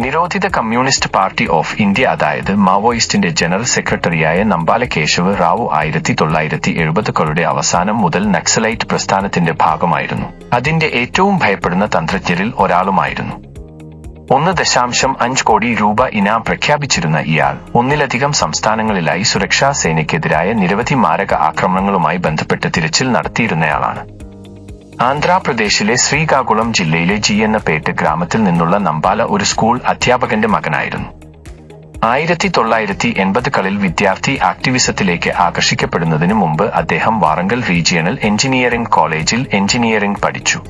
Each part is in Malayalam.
നിരോധിത കമ്മ്യൂണിസ്റ്റ് പാർട്ടി ഓഫ് ഇന്ത്യ അതായത് മാവോയിസ്റ്റിന്റെ ജനറൽ സെക്രട്ടറിയായ നമ്പാല കേശവ റാവു 1970കളുടെ അവസാനം മുതൽ നക്സലൈറ്റ് പ്രസ്ഥാനത്തിന്റെ ഭാഗമായിരുന്നു. അതിന്റെ ഏറ്റവും ഭയപ്പെടുന്ന തന്ത്രജ്ഞരിൽ ഒരാളുമായിരുന്നു. 1.5 കോടി രൂപ ഇനാം പ്രഖ്യാപിച്ചിരുന്ന ഇയാൾ ഒന്നിലധികം സംസ്ഥാനങ്ങളിലായി സുരക്ഷാ സേനയ്ക്കെതിരായ നിരവധി മാരക ആക്രമണങ്ങളുമായി ബന്ധപ്പെട്ട് തിരച്ചിൽ നടത്തിയിരുന്നയാളാണ്. ആന്ധ്രാപ്രദേശിലെ ശ്രീകാകുളം ജില്ലയിലെ ജി എന്ന പേട്ട് ഗ്രാമത്തിൽ നിന്നുള്ള നമ്പാല ഒരു സ്കൂൾ അധ്യാപകന്റെ മകനായിരുന്നു. 1980കളിൽ വിദ്യാർത്ഥി ആക്ടിവിസത്തിലേക്ക് ആകർഷിക്കപ്പെടുന്നതിനു മുമ്പ് അദ്ദേഹം വാറങ്കൽ റീജിയണൽ എഞ്ചിനീയറിംഗ് കോളേജിൽ എഞ്ചിനീയറിംഗ് പഠിച്ചു.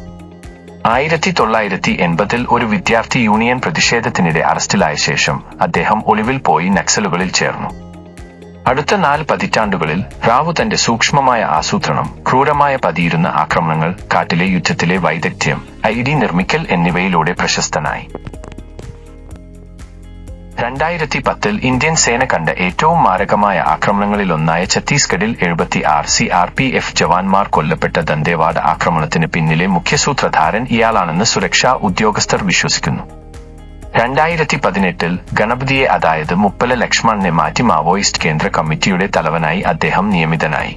1980ൽ ഒരു വിദ്യാർത്ഥി യൂണിയൻ പ്രതിഷേധത്തിനിടെ അറസ്റ്റിലായ ശേഷം അദ്ദേഹം ഒളിവിൽ പോയി നക്സലുകളിൽ ചേർന്നു. അടുത്ത 4 പതിറ്റാണ്ടുകളിൽ റാവു തന്റെ സൂക്ഷ്മമായ ആസൂത്രണം, ക്രൂരമായ പതിയിരുന്ന ആക്രമണങ്ങൾ, കാട്ടിലെ യുദ്ധത്തിലെ വൈദഗ്ധ്യം, ഐഡി നിർമ്മിക്കൽ എന്നിവയിലൂടെ പ്രശസ്തനായി. 2010ൽ ഇന്ത്യൻ സേന കണ്ട ഏറ്റവും മാരകമായ ആക്രമണങ്ങളിലൊന്നായ ഛത്തീസ്ഗഡിൽ 76 CRPF ജവാന്മാർ കൊല്ലപ്പെട്ട ദന്തേവാഡ ആക്രമണത്തിന് പിന്നിലെ മുഖ്യസൂത്രധാരൻ ഇയാളാണെന്ന് സുരക്ഷാ ഉദ്യോഗസ്ഥർ വിശ്വസിക്കുന്നു. 2018ൽ ഗണപതിയെ അതായത് മുപ്പല ലക്ഷ്മണനെ മാറ്റി മാവോയിസ്റ്റ് കേന്ദ്ര കമ്മിറ്റിയുടെ തലവനായി അദ്ദേഹം നിയമിതനായി.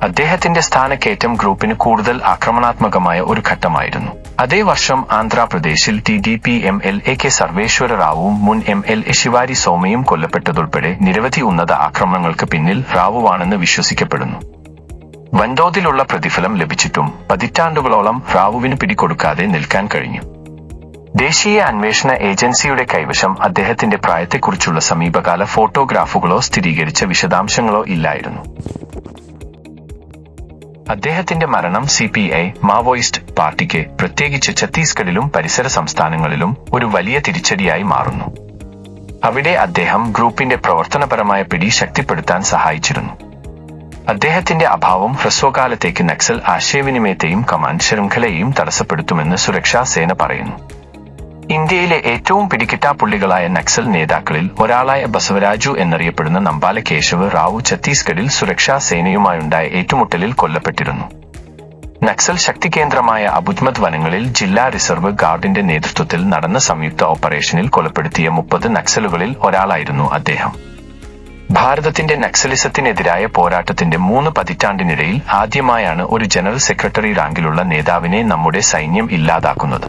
അദ്ദേഹത്തിന്റെ സ്ഥാനക്കയറ്റം ഗ്രൂപ്പിന് കൂടുതൽ ആക്രമണാത്മകമായ ഒരു ഘട്ടമായിരുന്നു. അതേ വർഷം ആന്ധ്രാപ്രദേശിൽ TDP MLA കെ സർവേശ്വര റാവുവും മുൻ MLA ശിവാരി സോമയും കൊല്ലപ്പെട്ടതുൾപ്പെടെ നിരവധി ഉന്നത ആക്രമണങ്ങൾക്ക് പിന്നിൽ റാവുവാണെന്ന് വിശ്വസിക്കപ്പെടുന്നു. വൻതോതിലുള്ള പ്രതിഫലം ലഭിച്ചിട്ടും പതിറ്റാണ്ടുകളോളം റാവുവിന് പിടികൊടുക്കാതെ നിൽക്കാൻ കഴിഞ്ഞു. ദേശീയ അന്വേഷണ ഏജൻസിയുടെ കൈവശം അദ്ദേഹത്തിന്റെ പ്രായത്തെക്കുറിച്ചുള്ള സമീപകാല ഫോട്ടോഗ്രാഫുകളോ സ്ഥിരീകരിച്ച വിശദാംശങ്ങളോ ഇല്ലായിരുന്നു. അദ്ദേഹത്തിന്റെ മരണം CPI മാവോയിസ്റ്റ് പാർട്ടിക്ക്, പ്രത്യേകിച്ച് ഛത്തീസ്ഗഡിലും പരിസര സംസ്ഥാനങ്ങളിലും ഒരു വലിയ തിരിച്ചടിയായി മാറുന്നു. അവിടെ അദ്ദേഹം ഗ്രൂപ്പിന്റെ പ്രവർത്തനപരമായ പിടി ശക്തിപ്പെടുത്താൻ സഹായിച്ചിരുന്നു. അദ്ദേഹത്തിന്റെ അഭാവം ഹ്രസ്വകാലത്തേക്ക് നക്സൽ ആശയവിനിമയത്തെയും കമാൻഡ് ശൃംഖലയെയും തടസ്സപ്പെടുത്തുമെന്ന് സുരക്ഷാ സേന പറയുന്നു. ഇന്ത്യയിലെ ഏറ്റവും പിടികിട്ടാപ്പുള്ളികളായ നക്സൽ നേതാക്കളിൽ ഒരാളായ ബസവരാജു എന്നറിയപ്പെടുന്ന നമ്പാല കേശവ റാവു ഛത്തീസ്ഗഡിൽ സുരക്ഷാ സേനയുമായുണ്ടായ ഏറ്റുമുട്ടലിൽ കൊല്ലപ്പെട്ടിരുന്നു. നക്സൽ ശക്തികേന്ദ്രമായ അബുജ്മത് വനങ്ങളിൽ ജില്ലാ റിസർവ് ഗാർഡിന്റെ നേതൃത്വത്തിൽ നടന്ന സംയുക്ത ഓപ്പറേഷനിൽ കൊലപ്പെടുത്തിയ 30 നക്സലുകളിൽ ഒരാളായിരുന്നു അദ്ദേഹം. ഭാരതത്തിന്റെ നക്സലിസത്തിനെതിരായ പോരാട്ടത്തിന്റെ 3 പതിറ്റാണ്ടിനിടയിൽ ആദ്യമായാണ് ഒരു ജനറൽ സെക്രട്ടറി റാങ്കിലുള്ള നേതാവിനെ നമ്മുടെ സൈന്യം ഇല്ലാതാക്കുന്നത്.